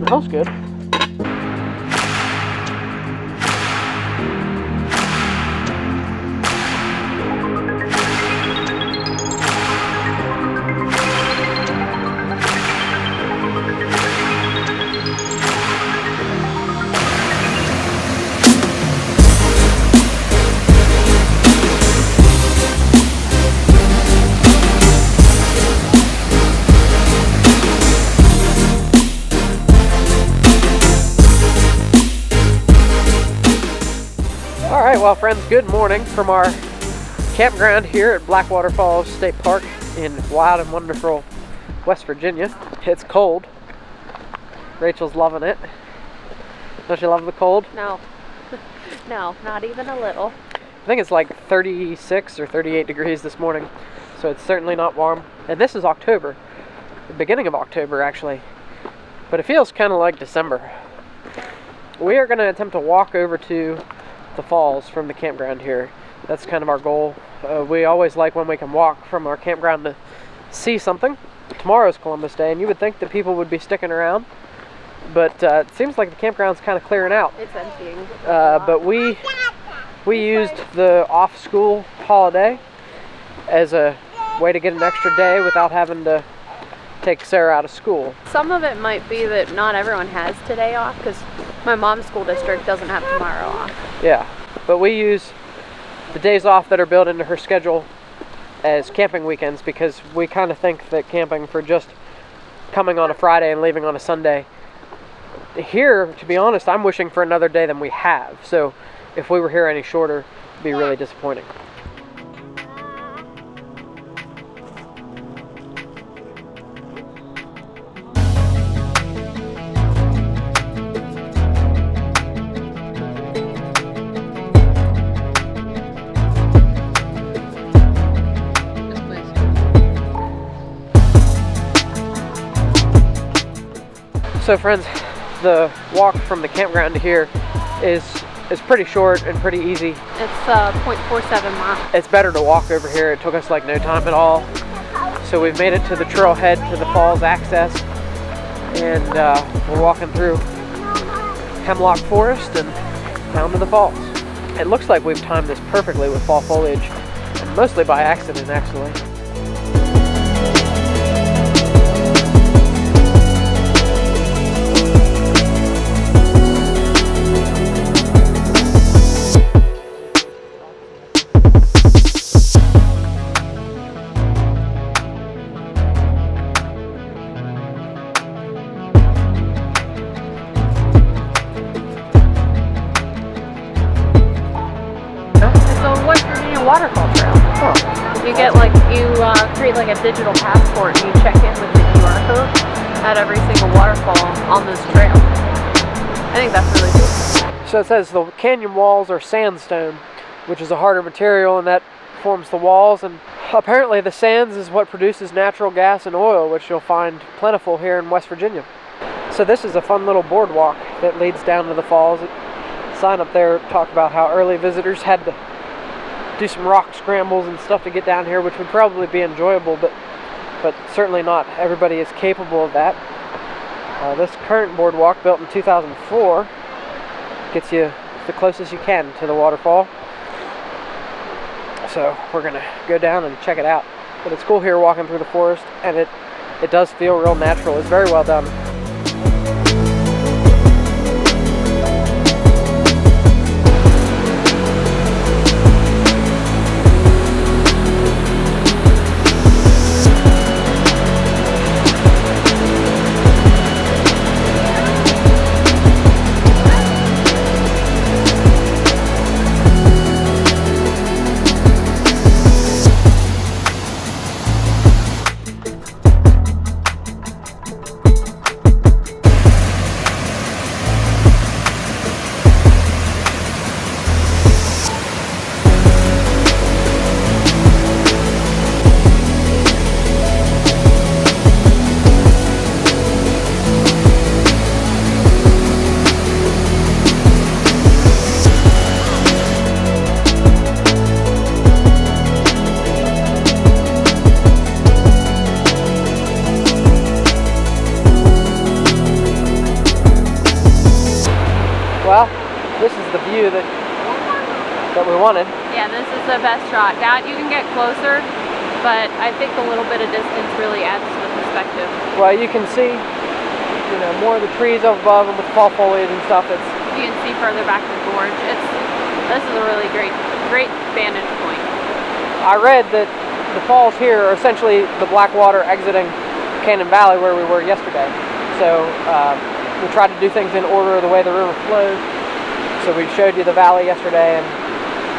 Smells good. Alright, well friends, good morning from our campground here at Blackwater Falls State Park in wild and wonderful West Virginia. It's cold. Rachel's loving it. Don't you love the cold? No. No, not even a little. I think it's like 36 or 38 degrees this morning, so it's certainly not warm. And this is October, the beginning of October actually, but it feels kind of like December. We are going to attempt to walk over to the falls from the campground here. That's kind of our goal. We always like when we can walk from our campground to see something. Tomorrow's Columbus Day, and you would think that people would be sticking around, but it seems like the campground's kind of clearing out. It's emptying. But we used the off-school holiday as a way to get an extra day without having to take Sarah out of school. Some of it might be that not everyone has today off, because my mom's school district doesn't have tomorrow off. Yeah, but we use the days off that are built into her schedule as camping weekends, because we kind of think that camping for just coming on a Friday and leaving on a Sunday, here, to be honest, I'm wishing for another day than we have. So if we were here any shorter, it'd be really disappointing. So friends, the walk from the campground to here is pretty short and pretty easy. It's 0.47 miles. It's better to walk over here. It took us like no time at all. So we've made it to the trailhead to the falls access, and we're walking through hemlock forest and down to the falls. It looks like we've timed this perfectly with fall foliage, and mostly by accident actually. Waterfall trail. Huh. You get create like a digital passport, and you check in with the QR code at every single waterfall on this trail. I think that's really cool. So it says the canyon walls are sandstone, which is a harder material, and that forms the walls. And apparently the sands is what produces natural gas and oil, which you'll find plentiful here in West Virginia. So this is a fun little boardwalk that leads down to the falls. The sign up there talked about how early visitors had to do some rock scrambles and stuff to get down here, which would probably be enjoyable, but certainly not everybody is capable of that. This current boardwalk, built in 2004, gets you the closest you can to the waterfall. So we're gonna go down and check it out. But it's cool here walking through the forest, and it does feel real natural. It's very well done. view that we wanted. Yeah, this is the best shot. Down, you can get closer, but I think a little bit of distance really adds to the perspective. Well, you can see, you know, more of the trees up above and with fall foliage and stuff. You can see further back the gorge. This is a really great vantage point. I read that the falls here are essentially the Blackwater exiting Canaan Valley where we were yesterday. So we tried to do things in order of the way the river flows. So we showed you the valley yesterday, and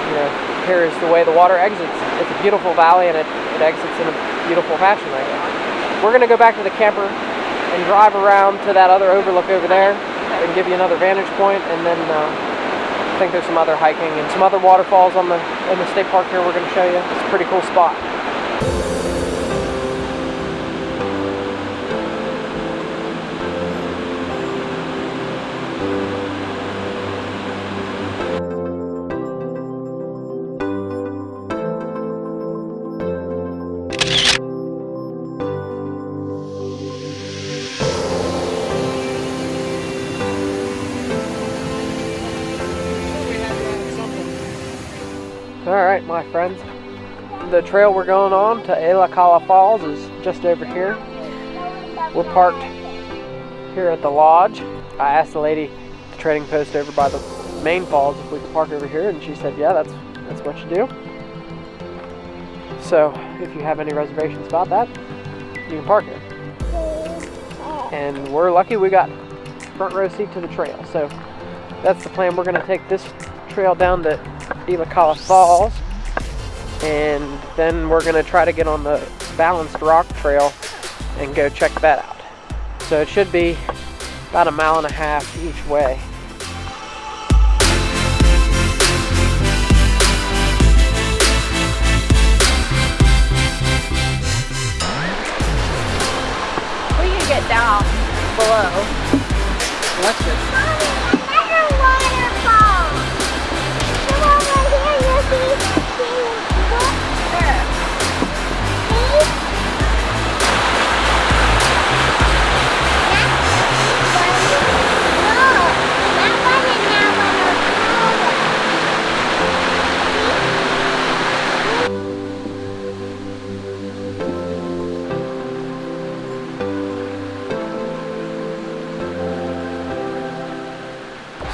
you know, here is the way the water exits. It's a beautiful valley, and it exits in a beautiful fashion, I guess. We're going to go back to the camper and drive around to that other overlook over there and give you another vantage point, and then I think there's some other hiking and some other waterfalls in the state park here we're going to show you. It's a pretty cool spot. Alright, my friends, the trail we're going on to Elakala Falls is just over here. We're parked here at the lodge. I asked the lady at the trading post over by the main falls if we could park over here, and she said, yeah, that's what you do. So if you have any reservations about that, you can park here. And we're lucky we got front row seat to the trail. So that's the plan. We're going to take this trail down to Elakala Falls, and then we're going to try to get on the balanced rock trail and go check that out. So it should be about 1.5 miles each way. We can get down below. Well, that's good. Another waterfall. Come over here, you see? There.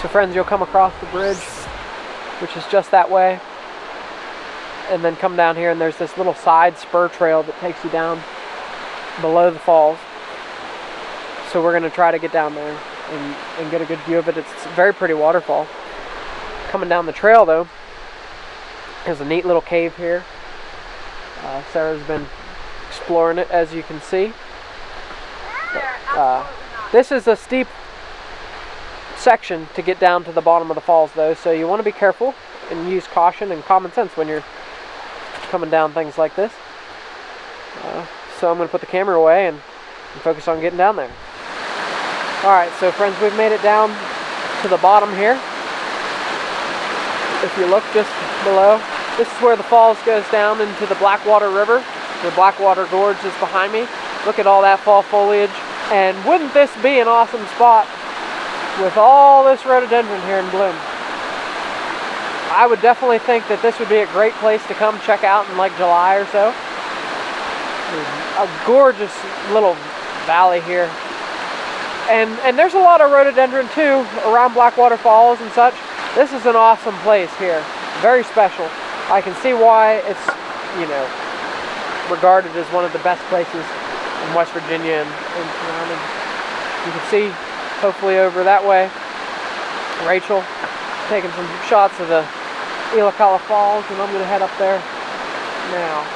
So friends, you'll come across the bridge, which is just that way, and then come down here, and there's this little side spur trail that takes you down below the falls. So we're going to try to get down there and get a good view of it. It's a very pretty waterfall. Coming down the trail though, there's a neat little cave here. Sarah's been exploring it, as you can see. This is a steep section to get down to the bottom of the falls though, so you want to be careful and use caution and common sense when you're coming down things like this. So I'm going to put the camera away and focus on getting down there. Alright, so friends, we've made it down to the bottom here. If you look just below, this is where the falls goes down into the Blackwater River. The Blackwater Gorge is behind me. Look at all that fall foliage. And wouldn't this be an awesome spot with all this rhododendron here in bloom? I would definitely think that this would be a great place to come check out in like July or so. A gorgeous little valley here. And there's a lot of rhododendron too around Blackwater Falls and such. This is an awesome place here. Very special. I can see why it's, you know, regarded as one of the best places in West Virginia and surroundings. You can see, hopefully over that way, Rachel taking some shots of the Elakala Falls, and I'm going to head up there now.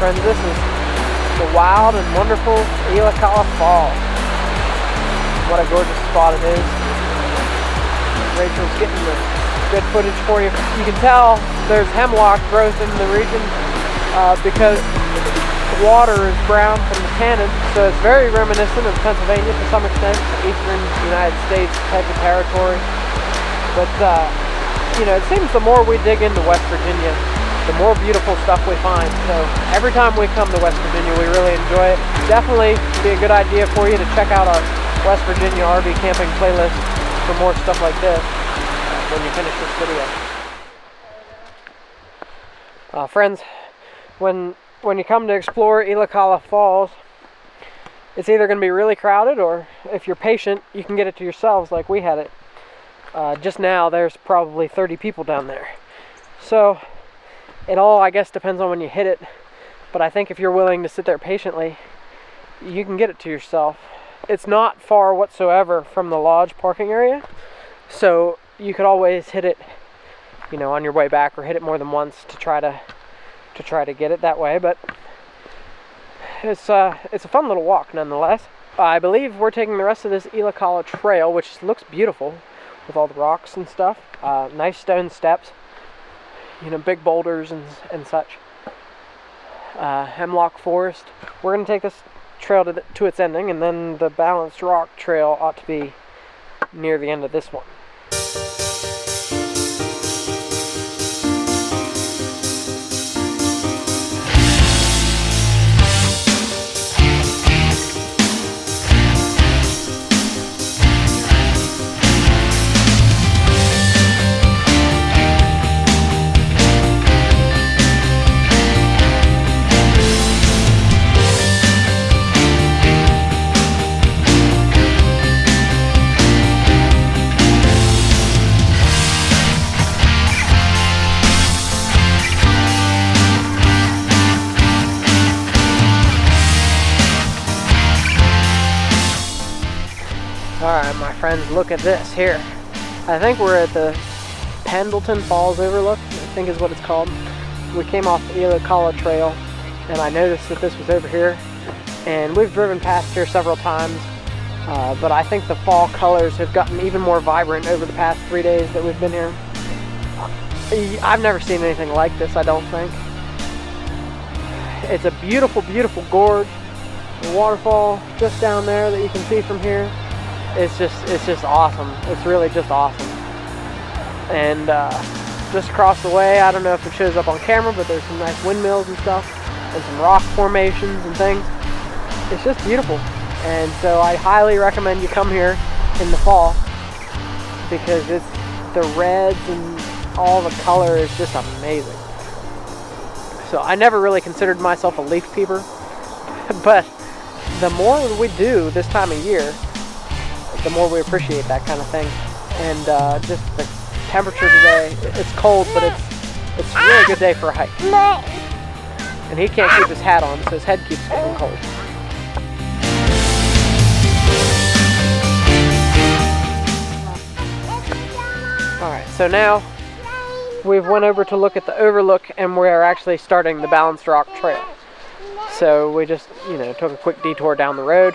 friends, this is the wild and wonderful Elakala Falls. What a gorgeous spot it is. Rachel's getting the good footage for you. You can tell there's hemlock growth in the region because the water is brown from the Canaan, so it's very reminiscent of Pennsylvania to some extent, eastern United States type of territory. But you know, it seems the more we dig into West Virginia, the more beautiful stuff we find. So every time we come to West Virginia, we really enjoy it. Definitely be a good idea for you to check out our West Virginia RV camping playlist for more stuff like this when you finish this video. Friends, when you come to explore Elakala Falls, it's either going to be really crowded, or if you're patient, you can get it to yourselves like we had it. Just now, there's probably 30 people down there. So it all, I guess, depends on when you hit it. But I think if you're willing to sit there patiently, you can get it to yourself. It's not far whatsoever from the lodge parking area, so you could always hit it, you know, on your way back, or hit it more than once to try to get it that way. But it's a fun little walk nonetheless. I believe we're taking the rest of this Elakala trail, which looks beautiful with all the rocks and stuff. Nice stone steps, you know, big boulders and such. Hemlock forest. We're going to take this trail to its ending, and then the balanced rock trail ought to be near the end of this one. Alright, my friends, look at this here. I think we're at the Pendleton Falls Overlook, I think is what it's called. We came off the Elakala Trail, and I noticed that this was over here. And we've driven past here several times, but I think the fall colors have gotten even more vibrant over the past 3 days that we've been here. I've never seen anything like this, I don't think. It's a beautiful, beautiful gorge. The waterfall just down there that you can see from here. It's just awesome. It's really just awesome. And just across the way, I don't know if it shows up on camera, but there's some nice windmills and stuff, and some rock formations and things. It's just beautiful. And so I highly recommend you come here in the fall, because it's the reds and all the color is just amazing. So I never really considered myself a leaf peeper, but the more we do this time of year, the more we appreciate that kind of thing. And just the temperature today, it's cold, but it's a really good day for a hike. And he can't keep his hat on, so his head keeps getting cold. Alright, so now we've went over to look at the overlook, and we're actually starting the Balanced Rock Trail. So we just, you know, took a quick detour down the road.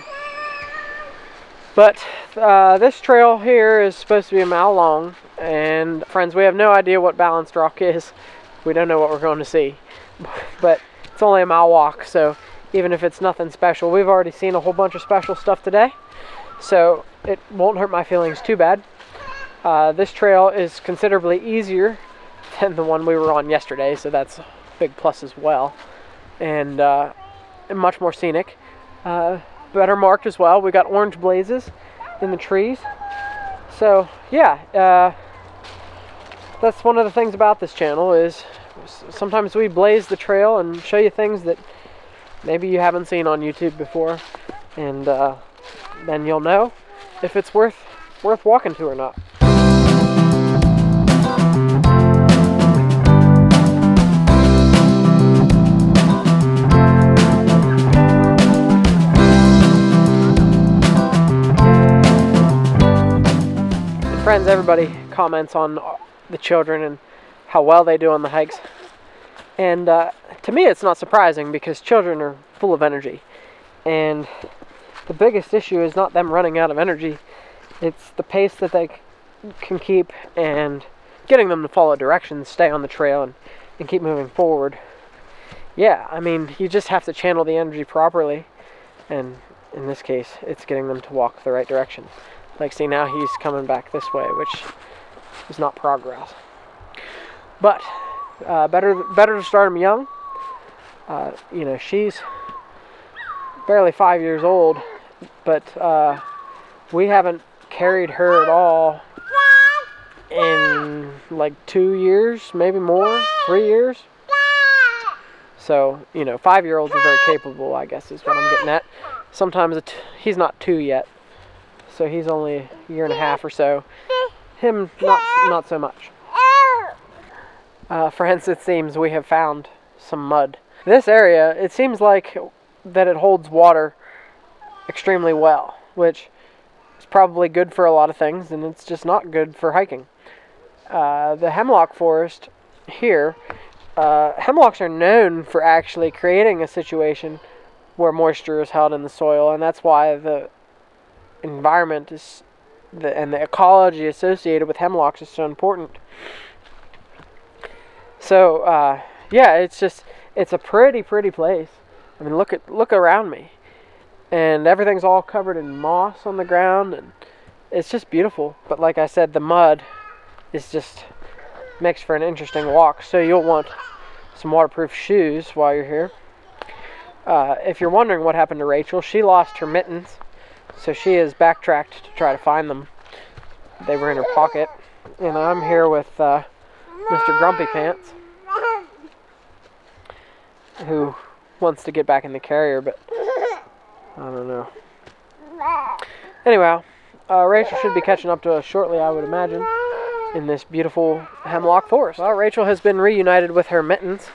But this trail here is supposed to be a mile long, and friends, we have no idea what Balanced Rock is. We don't know what we're going to see, but it's only a mile walk, so even if it's nothing special, we've already seen a whole bunch of special stuff today, so it won't hurt my feelings too bad. This trail is considerably easier than the one we were on yesterday, so that's a big plus as well, and much more scenic. Better marked as well. We got orange blazes in the trees. So yeah, that's one of the things about this channel, is sometimes we blaze the trail and show you things that maybe you haven't seen on YouTube before, and then you'll know if it's worth walking to or not. Friends, everybody comments on the children and how well they do on the hikes. And to me, it's not surprising because children are full of energy. And the biggest issue is not them running out of energy. It's the pace that they can keep and getting them to follow directions, stay on the trail, and keep moving forward. Yeah, I mean, you just have to channel the energy properly. And in this case, it's getting them to walk the right direction. Like, see, now he's coming back this way, which is not progress. But better to start him young. You know, she's barely 5 years old, but we haven't carried her at all in like 2 years, maybe more, 3 years. So, you know, 5-year-olds are very capable, I guess is what I'm getting at. Sometimes he's not 2 yet, so he's only a year and a half or so. Him, not so much. Friends, it seems we have found some mud. This area, it seems like that it holds water extremely well, which is probably good for a lot of things, and it's just not good for hiking. The hemlock forest here, hemlocks are known for actually creating a situation where moisture is held in the soil, and that's why the environment and the ecology associated with hemlocks is so important. So, yeah, it's a pretty place. I mean, look around me, and everything's all covered in moss on the ground, and it's just beautiful. But like I said, the mud is just makes for an interesting walk. So you'll want some waterproof shoes while you're here. If you're wondering what happened to Rachel, she lost her mittens, so she has backtracked to try to find them. They were in her pocket, and I'm here with Mr. Grumpy Pants, who wants to get back in the carrier, but I don't know. Anyway, Rachel should be catching up to us shortly, I would imagine, in this beautiful hemlock forest. Well, Rachel has been reunited with her mittens,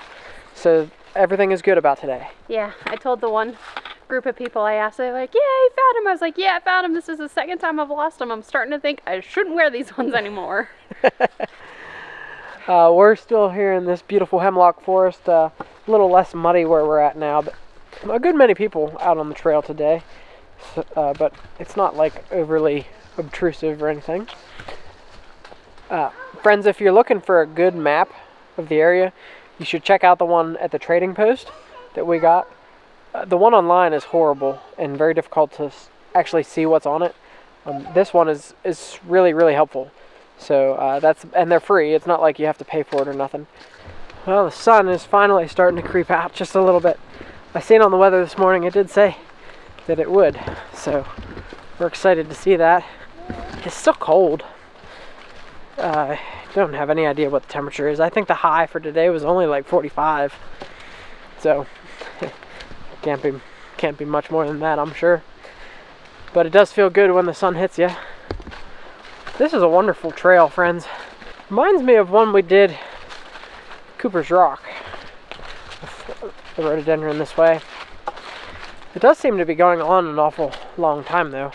so everything is good about today. Yeah, I told the one group of people I asked, they're like, yeah, you found him. I was like, yeah, I found him. This is the second time I've lost him. I'm starting to think I shouldn't wear these ones anymore. We're still here in this beautiful hemlock forest, a little less muddy where we're at now, but a good many people out on the trail today, but it's not like overly obtrusive or anything. Friends, if you're looking for a good map of the area, you should check out the one at the trading post that we got. The one online is horrible and very difficult to actually see what's on it. This one is really helpful. So and they're free. It's not like you have to pay for it or nothing. Well, the sun is finally starting to creep out just a little bit. I seen on the weather this morning, it did say that it would. So we're excited to see that. It's still cold. I don't have any idea what the temperature is. I think the high for today was only like 45. So can't be much more than that, I'm sure. But it does feel good when the sun hits you. This is a wonderful trail, friends. Reminds me of one we did, Cooper's Rock, the rhododendron this way. It does seem to be going on an awful long time, though.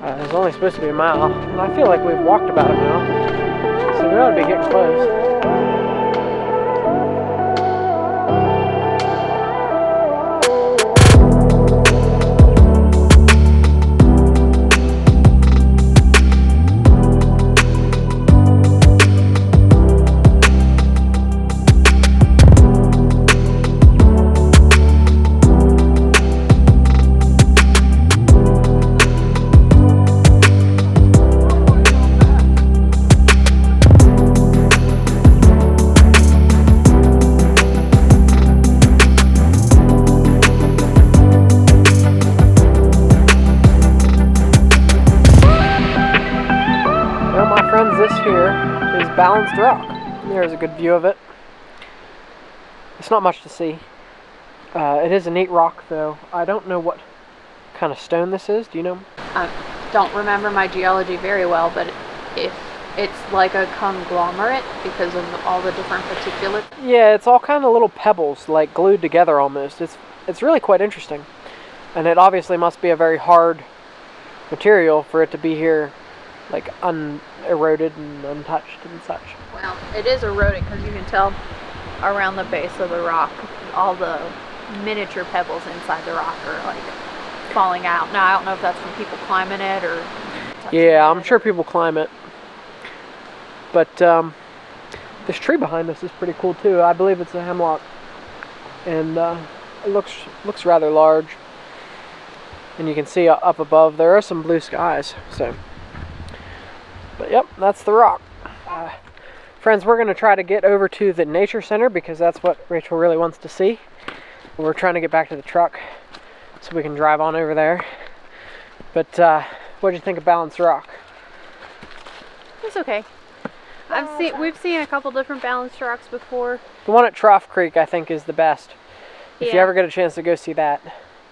It's only supposed to be a mile, and I feel like we've walked about a mile, so we ought to be getting close. This here is Balanced Rock. There's a good view of it. It's not much to see. It is a neat rock, though. I don't know what kind of stone this is. Do you know? I don't remember my geology very well, but it's like a conglomerate because of all the different particulates. Yeah, it's all kind of little pebbles, like glued together almost. It's really quite interesting. And it obviously must be a very hard material for it to be here, like uneroded and untouched and such. Well, it is eroded because you can tell around the base of the rock, all the miniature pebbles inside the rock are like falling out. Now I don't know if that's from people climbing it or Yeah, I'm sure people climb it. But this tree behind us is pretty cool too. I believe it's a hemlock, and it looks rather large. And you can see up above there are some blue skies. So, but yep, that's the rock. Friends, we're going to try to get over to the nature center because that's what Rachel really wants to see. We're trying to get back to the truck so we can drive on over there. But what did you think of Balance Rock? It's okay. We've seen a couple different balanced rocks before. The one at Trough Creek, I think, is the best. If you ever get a chance to go see that.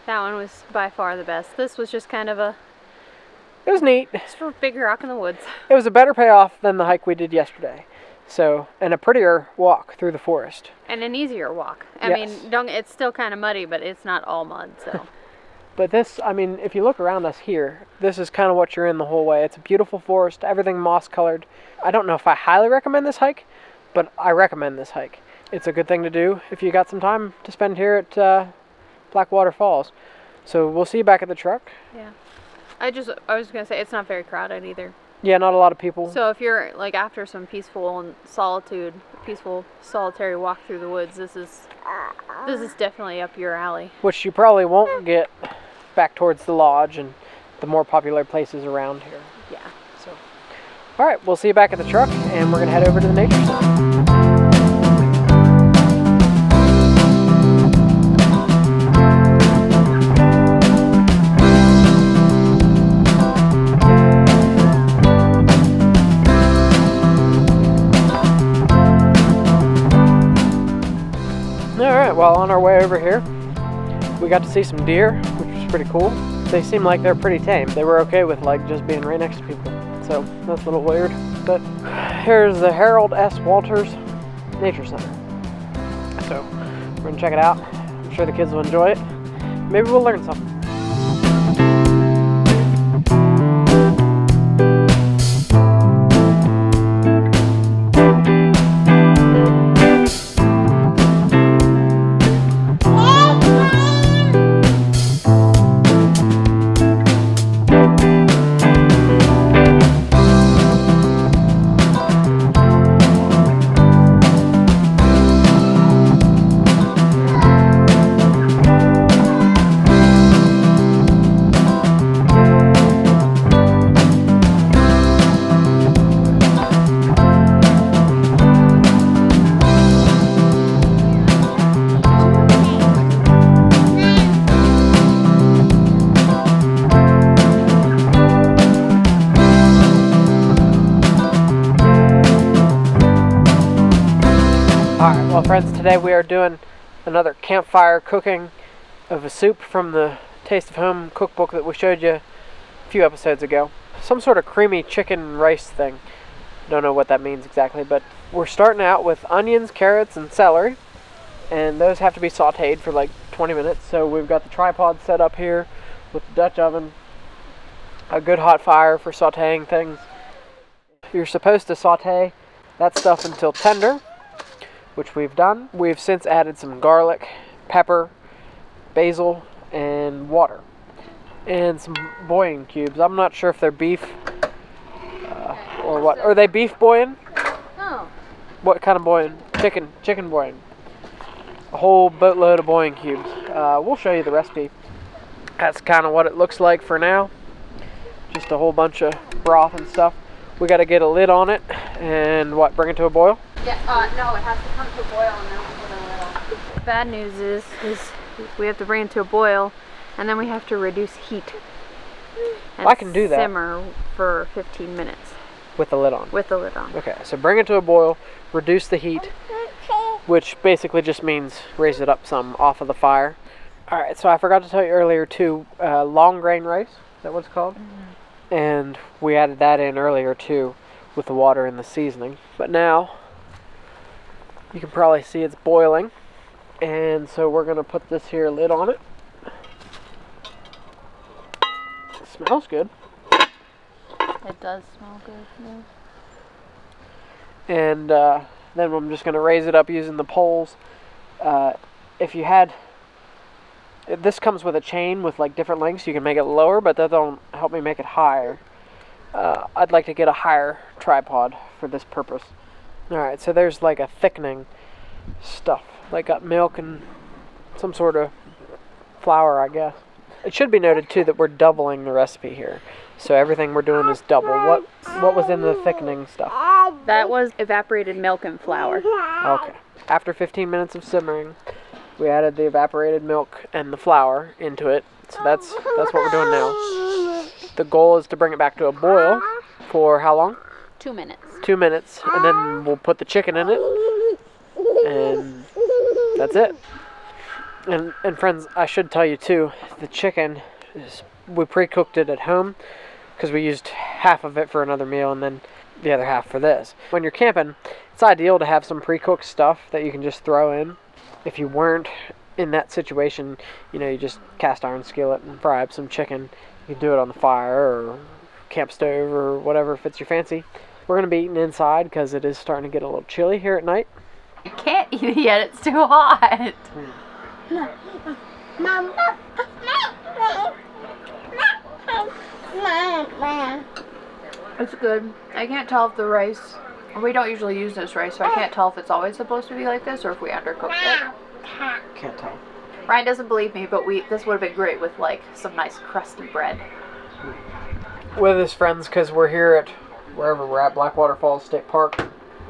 That one was by far the best. This was just kind of It was neat. It's for a big rock in the woods. It was a better payoff than the hike we did yesterday. So, and a prettier walk through the forest. And an easier walk. I Yes. mean, it's still kind of muddy, but it's not all mud, so. But this, I mean, if you look around us here, this is kind of what you're in the whole way. It's a beautiful forest, everything moss-colored. I don't know if I highly recommend this hike, but I recommend this hike. It's a good thing to do if you got some time to spend here at Blackwater Falls. So we'll see you back at the truck. Yeah. I was going to say, it's not very crowded either. Yeah, not a lot of people. So if you're like after some peaceful solitary walk through the woods, this is definitely up your alley. Which you probably won't get back towards the lodge and the more popular places around here. Yeah. So, all right, we'll see you back at the truck, and we're gonna head over to the nature center. Well, on our way over here, we got to see some deer, which was pretty cool. They seem like they're pretty tame. They were okay with like just being right next to people. So that's a little weird. But here's the Harold S. Walters Nature Center. So we're gonna check it out. I'm sure the kids will enjoy it. Maybe we'll learn something. Well, friends, today we are doing another campfire cooking of a soup from the Taste of Home cookbook that we showed you a few episodes ago. Some sort of creamy chicken rice thing. Don't know what that means exactly, but we're starting out with onions, carrots, and celery, and those have to be sauteed for like 20 minutes. So we've got the tripod set up here with the Dutch oven, a good hot fire for sauteing things. You're supposed to saute that stuff until tender, which we've done. We've since added some garlic, pepper, basil, and water, and some boiling cubes. I'm not sure if they're beef or what. Are they beef boiling? Oh. What kind of boiling? Chicken boiling. A whole boatload of boiling cubes. We'll show you the recipe. That's kind of what it looks like for now. Just a whole bunch of broth and stuff. We got to get a lid on it and bring it to a boil? Yeah, no, it has to come to a boil and then we'll put a lid on. The bad news is we have to bring it to a boil and then we have to reduce heat. And I can do that. Simmer for 15 minutes. With the lid on? With the lid on. Okay, so bring it to a boil, reduce the heat, which basically just means raise it up some off of the fire. Alright, so I forgot to tell you earlier too, long grain rice, is that what it's called? Mm-hmm. And we added that in earlier too with the water and the seasoning. But now you can probably see it's boiling, and so we're going to put this here lid on it. It smells good. It does smell good, yeah. And Then I'm just going to raise it up using the poles. If you had... This comes with a chain with like different lengths. You can make it lower, but that don't help me make it higher. I'd like to get a higher tripod for this purpose. Alright, so there's like a thickening stuff. Like got milk and some sort of flour, I guess. It should be noted too that we're doubling the recipe here. So everything we're doing is double. What was in the thickening stuff? That was evaporated milk and flour. Okay. After 15 minutes of simmering, we added the evaporated milk and the flour into it. So that's what we're doing now. The goal is to bring it back to a boil for how long? 2 minutes. 2 minutes, and then we'll put the chicken in it, and that's it. And friends, I should tell you too, the chicken we pre-cooked it at home because we used half of it for another meal and then the other half for this. When you're camping, it's ideal to have some pre-cooked stuff that you can just throw in. If you weren't in that situation, you just cast iron skillet and fry up some chicken. You can do it on the fire or camp stove or whatever fits your fancy. We're going to be eating inside because it is starting to get a little chilly here at night. You can't eat it yet, it's too hot. It's good. I can't tell if the rice, we don't usually use this rice, so I can't tell if it's always supposed to be like this or if we undercooked it. Can't tell. Ryan doesn't believe me, but this would have been great with like some nice crusty bread. With us, friends, because we're here at wherever we're at, Blackwater Falls State Park.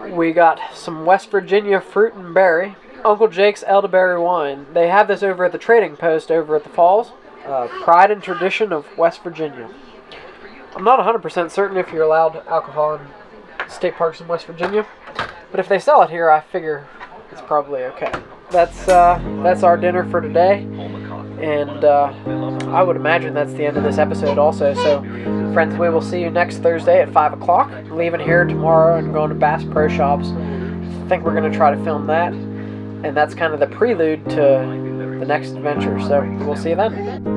We got some West Virginia fruit and berry. Uncle Jake's elderberry wine. They have this over at the trading post over at the falls. Pride and tradition of West Virginia. I'm not 100% certain if you're allowed alcohol in state parks in West Virginia, but if they sell it here, I figure it's probably okay. That's our dinner for today, and I would imagine that's the end of this episode also. So, friends, we will see you next Thursday at 5 o'clock. Leaving here tomorrow and going to Bass Pro Shops. I think we're going to try to film that, and that's kind of the prelude to the next adventure. So, we'll see you then.